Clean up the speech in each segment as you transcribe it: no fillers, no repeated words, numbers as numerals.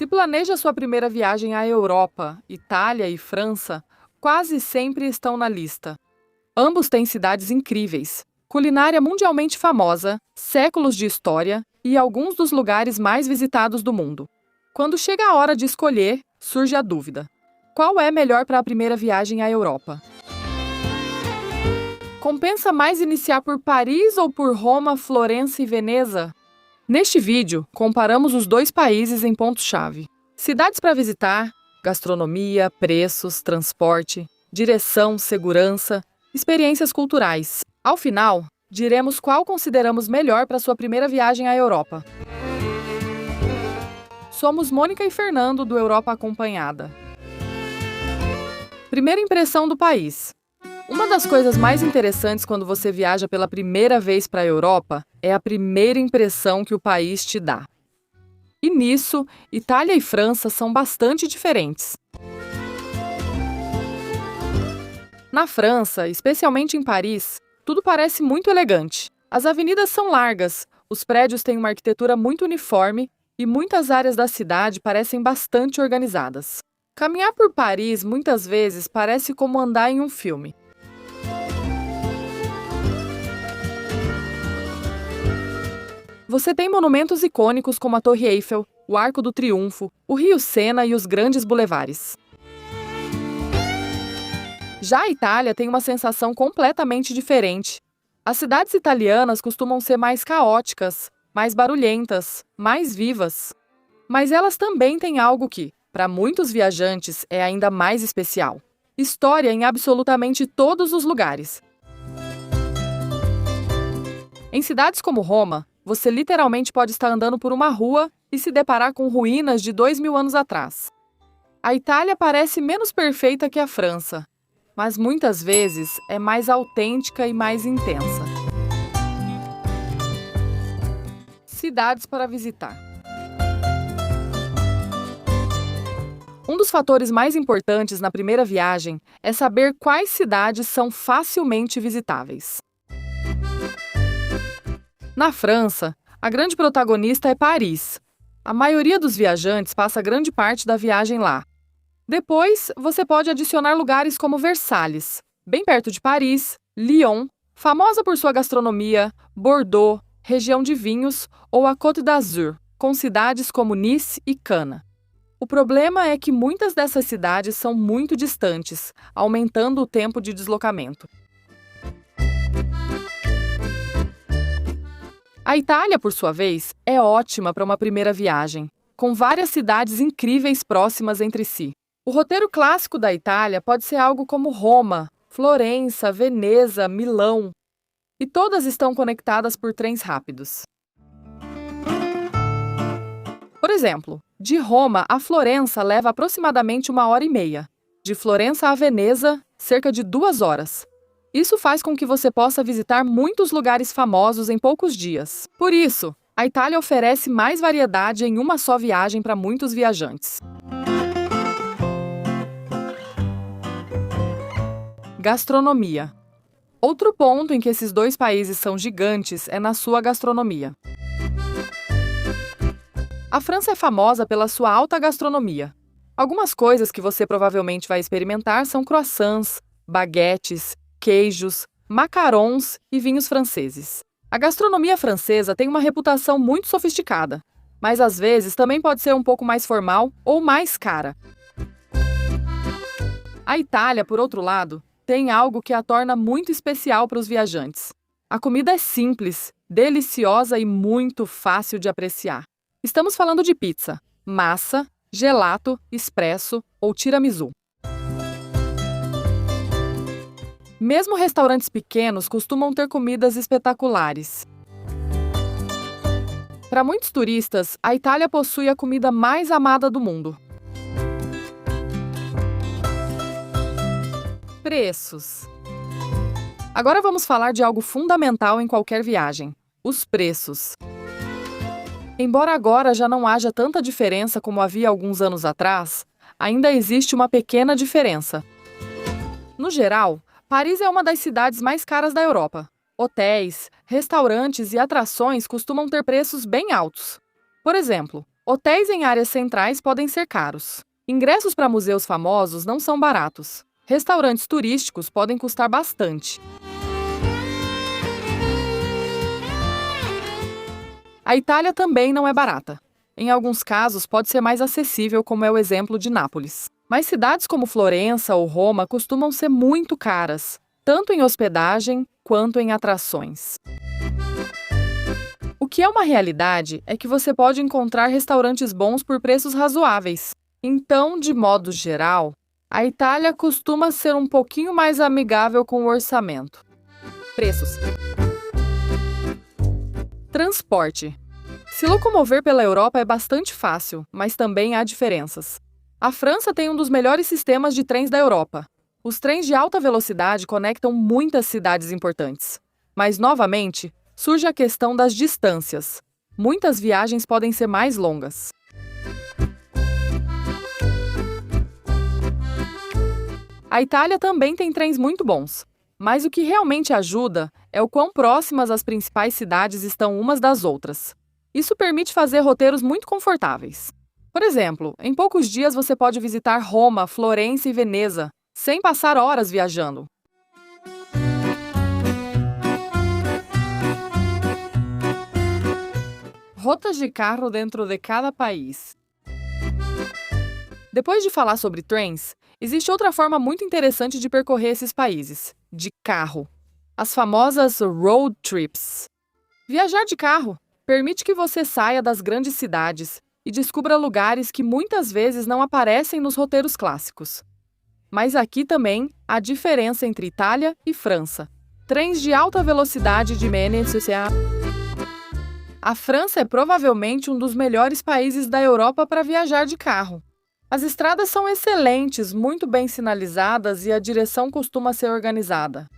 Se planeja sua primeira viagem à Europa, Itália e França, quase sempre estão na lista. Ambos têm cidades incríveis, culinária mundialmente famosa, séculos de história e alguns dos lugares mais visitados do mundo. Quando chega a hora de escolher, surge a dúvida: qual é melhor para a primeira viagem à Europa? Compensa mais iniciar por Paris ou por Roma, Florença e Veneza? Neste vídeo, comparamos os dois países em pontos-chave. Cidades para visitar, gastronomia, preços, transporte, direção, segurança, experiências culturais. Ao final, diremos qual consideramos melhor para sua primeira viagem à Europa. Somos Mônica e Fernando, do Europa Acompanhada. Primeira impressão do país. Uma das coisas mais interessantes quando você viaja pela primeira vez para a Europa é a primeira impressão que o país te dá. E nisso, Itália e França são bastante diferentes. Na França, especialmente em Paris, tudo parece muito elegante. As avenidas são largas, os prédios têm uma arquitetura muito uniforme e muitas áreas da cidade parecem bastante organizadas. Caminhar por Paris muitas vezes parece como andar em um filme. Você tem monumentos icônicos como a Torre Eiffel, o Arco do Triunfo, o Rio Sena e os grandes bulevares. Já a Itália tem uma sensação completamente diferente. As cidades italianas costumam ser mais caóticas, mais barulhentas, mais vivas. Mas elas também têm algo que, para muitos viajantes, é ainda mais especial: história em absolutamente todos os lugares. Em cidades como Roma, você literalmente pode estar andando por uma rua e se deparar com ruínas de 2000 anos atrás. A Itália parece menos perfeita que a França, mas muitas vezes é mais autêntica e mais intensa. Cidades para visitar. Um dos fatores mais importantes na primeira viagem é saber quais cidades são facilmente visitáveis. Na França, a grande protagonista é Paris. A maioria dos viajantes passa grande parte da viagem lá. Depois, você pode adicionar lugares como Versalhes, bem perto de Paris, Lyon, famosa por sua gastronomia, Bordeaux, região de vinhos, ou a Côte d'Azur, com cidades como Nice e Cannes. O problema é que muitas dessas cidades são muito distantes, aumentando o tempo de deslocamento. A Itália, por sua vez, é ótima para uma primeira viagem, com várias cidades incríveis próximas entre si. O roteiro clássico da Itália pode ser algo como Roma, Florença, Veneza, Milão, e todas estão conectadas por trens rápidos. Por exemplo, de Roma a Florença leva aproximadamente 1h30. De Florença a Veneza, cerca de 2 horas. Isso faz com que você possa visitar muitos lugares famosos em poucos dias. Por isso, a Itália oferece mais variedade em uma só viagem para muitos viajantes. Gastronomia. Outro ponto em que esses dois países são gigantes é na sua gastronomia. A França é famosa pela sua alta gastronomia. Algumas coisas que você provavelmente vai experimentar são croissants, baguetes, queijos, macarons e vinhos franceses. A gastronomia francesa tem uma reputação muito sofisticada, mas às vezes também pode ser um pouco mais formal ou mais cara. A Itália, por outro lado, tem algo que a torna muito especial para os viajantes. A comida é simples, deliciosa e muito fácil de apreciar. Estamos falando de pizza, massa, gelato, espresso ou tiramisu. Mesmo restaurantes pequenos costumam ter comidas espetaculares. Para muitos turistas, a Itália possui a comida mais amada do mundo. Preços. Agora vamos falar de algo fundamental em qualquer viagem: os preços. Embora agora já não haja tanta diferença como havia alguns anos atrás, ainda existe uma pequena diferença. No geral, Paris é uma das cidades mais caras da Europa. Hotéis, restaurantes e atrações costumam ter preços bem altos. Por exemplo, Hotéis em áreas centrais podem ser caros. Ingressos para museus famosos não são baratos. Restaurantes turísticos podem custar bastante. A Itália também não é barata. Em alguns casos, pode ser mais acessível, como é o exemplo de Nápoles. Mas cidades como Florença ou Roma costumam ser muito caras, tanto em hospedagem quanto em atrações. O que é uma realidade é que você pode encontrar restaurantes bons por preços razoáveis. Então, de modo geral, a Itália costuma ser um pouquinho mais amigável com o orçamento. Preços. Transporte. Se locomover pela Europa é bastante fácil, mas também há diferenças. A França tem um dos melhores sistemas de trens da Europa. Os trens de alta velocidade conectam muitas cidades importantes. Mas, novamente, surge a questão das distâncias. Muitas viagens podem ser mais longas. A Itália também tem trens muito bons, mas o que realmente ajuda é o quão próximas as principais cidades estão umas das outras. Isso permite fazer roteiros muito confortáveis. Por exemplo, em poucos dias você pode visitar Roma, Florença e Veneza, sem passar horas viajando. Rotas de carro dentro de cada país. Depois de falar sobre trens, existe outra forma muito interessante de percorrer esses países, de carro. As famosas road trips. Viajar de carro permite que você saia das grandes cidades e descubra lugares que muitas vezes não aparecem nos roteiros clássicos. Mas aqui também há diferença entre Itália e França. Trens de alta velocidade de Ménécea. A França é provavelmente um dos melhores países da Europa para viajar de carro. As estradas são excelentes, muito bem sinalizadas e a direção costuma ser organizada.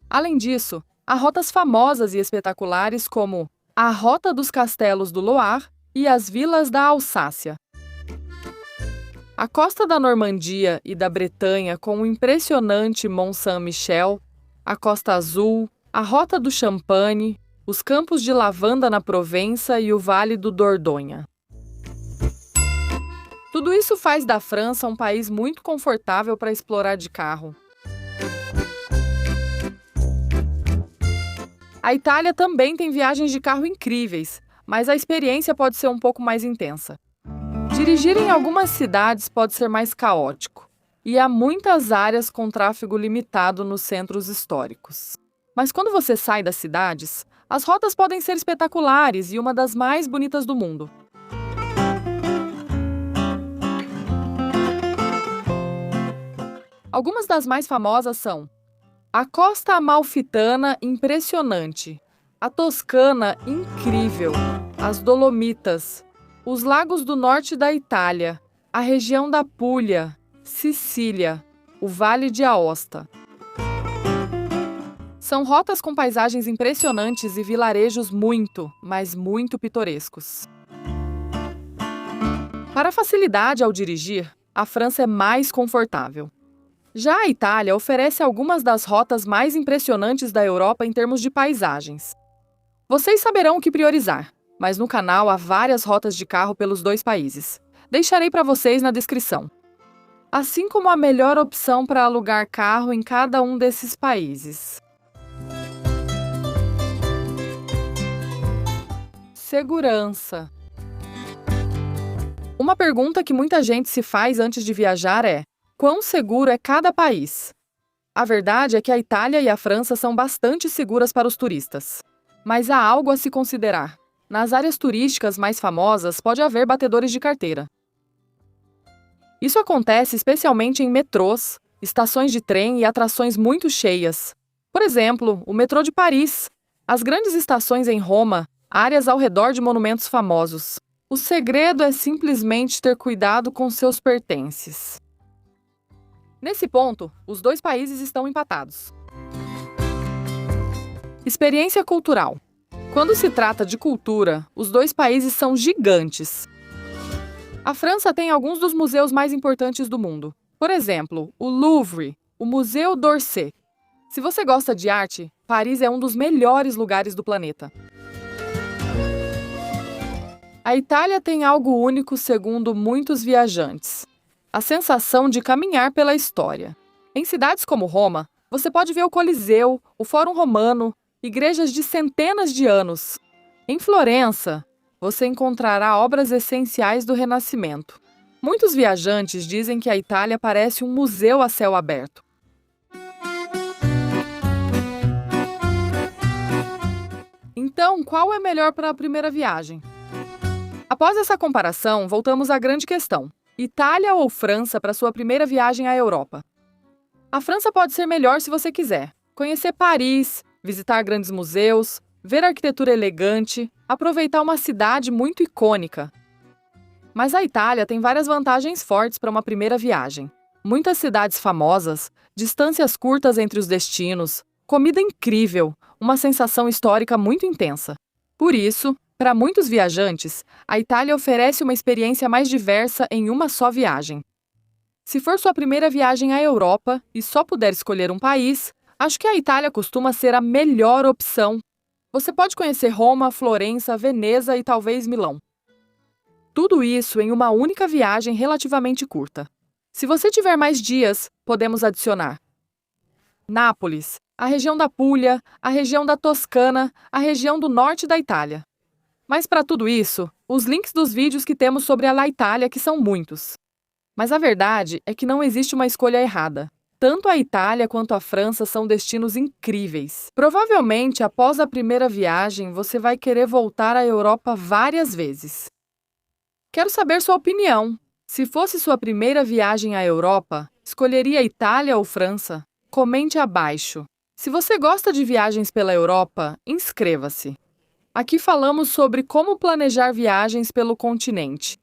Além disso, há rotas famosas e espetaculares como a Rota dos Castelos do Loire e as Vilas da Alsácia. A costa da Normandia e da Bretanha com o impressionante Mont Saint-Michel, a Costa Azul, a Rota do Champagne, os campos de lavanda na Provença e o Vale do Dordogne. Tudo isso faz da França um país muito confortável para explorar de carro. A Itália também tem viagens de carro incríveis, mas a experiência pode ser um pouco mais intensa. Dirigir em algumas cidades pode ser mais caótico, e há muitas áreas com tráfego limitado nos centros históricos. Mas quando você sai das cidades, as rotas podem ser espetaculares e uma das mais bonitas do mundo. Algumas das mais famosas são a Costa Amalfitana, impressionante, a Toscana, incrível, as Dolomitas, os lagos do norte da Itália, a região da Puglia, Sicília, o Vale de Aosta. São rotas com paisagens impressionantes e vilarejos muito, mas muito pitorescos. Para a facilidade ao dirigir, a França é mais confortável. Já a Itália oferece algumas das rotas mais impressionantes da Europa em termos de paisagens. Vocês saberão o que priorizar, mas no canal há várias rotas de carro pelos dois países. Deixarei para vocês na descrição. Assim como a melhor opção para alugar carro em cada um desses países. Segurança. Uma pergunta que muita gente se faz antes de viajar é: quão seguro é cada país? A verdade é que a Itália e a França são bastante seguras para os turistas. Mas há algo a se considerar. Nas áreas turísticas mais famosas pode haver batedores de carteira. Isso acontece especialmente em metrôs, estações de trem e atrações muito cheias. Por exemplo, o metrô de Paris, as grandes estações em Roma, áreas ao redor de monumentos famosos. O segredo é simplesmente ter cuidado com seus pertences. Nesse ponto, os dois países estão empatados. Experiência cultural. Quando se trata de cultura, os dois países são gigantes. A França tem alguns dos museus mais importantes do mundo. Por exemplo, o Louvre, o Museu d'Orsay. Se você gosta de arte, Paris é um dos melhores lugares do planeta. A Itália tem algo único segundo muitos viajantes: a sensação de caminhar pela história. Em cidades como Roma, você pode ver o Coliseu, o Fórum Romano, igrejas de centenas de anos. Em Florença, você encontrará obras essenciais do Renascimento. Muitos viajantes dizem que a Itália parece um museu a céu aberto. Então, qual é melhor para a primeira viagem? Após essa comparação, voltamos à grande questão: Itália ou França para sua primeira viagem à Europa? A França pode ser melhor se você quiser conhecer Paris, visitar grandes museus, ver arquitetura elegante, aproveitar uma cidade muito icônica. Mas a Itália tem várias vantagens fortes para uma primeira viagem. Muitas cidades famosas, distâncias curtas entre os destinos, comida incrível, uma sensação histórica muito intensa. Por isso, para muitos viajantes, a Itália oferece uma experiência mais diversa em uma só viagem. Se for sua primeira viagem à Europa e só puder escolher um país, acho que a Itália costuma ser a melhor opção. Você pode conhecer Roma, Florença, Veneza e talvez Milão. Tudo isso em uma única viagem relativamente curta. Se você tiver mais dias, podemos adicionar Nápoles, a região da Puglia, a região da Toscana, a região do norte da Itália. Mas para tudo isso, os links dos vídeos que temos sobre a La Itália, que são muitos. Mas a verdade é que não existe uma escolha errada. Tanto a Itália quanto a França são destinos incríveis. Provavelmente, após a primeira viagem, você vai querer voltar à Europa várias vezes. Quero saber sua opinião. Se fosse sua primeira viagem à Europa, escolheria Itália ou França? Comente abaixo. Se você gosta de viagens pela Europa, inscreva-se. Aqui falamos sobre como planejar viagens pelo continente.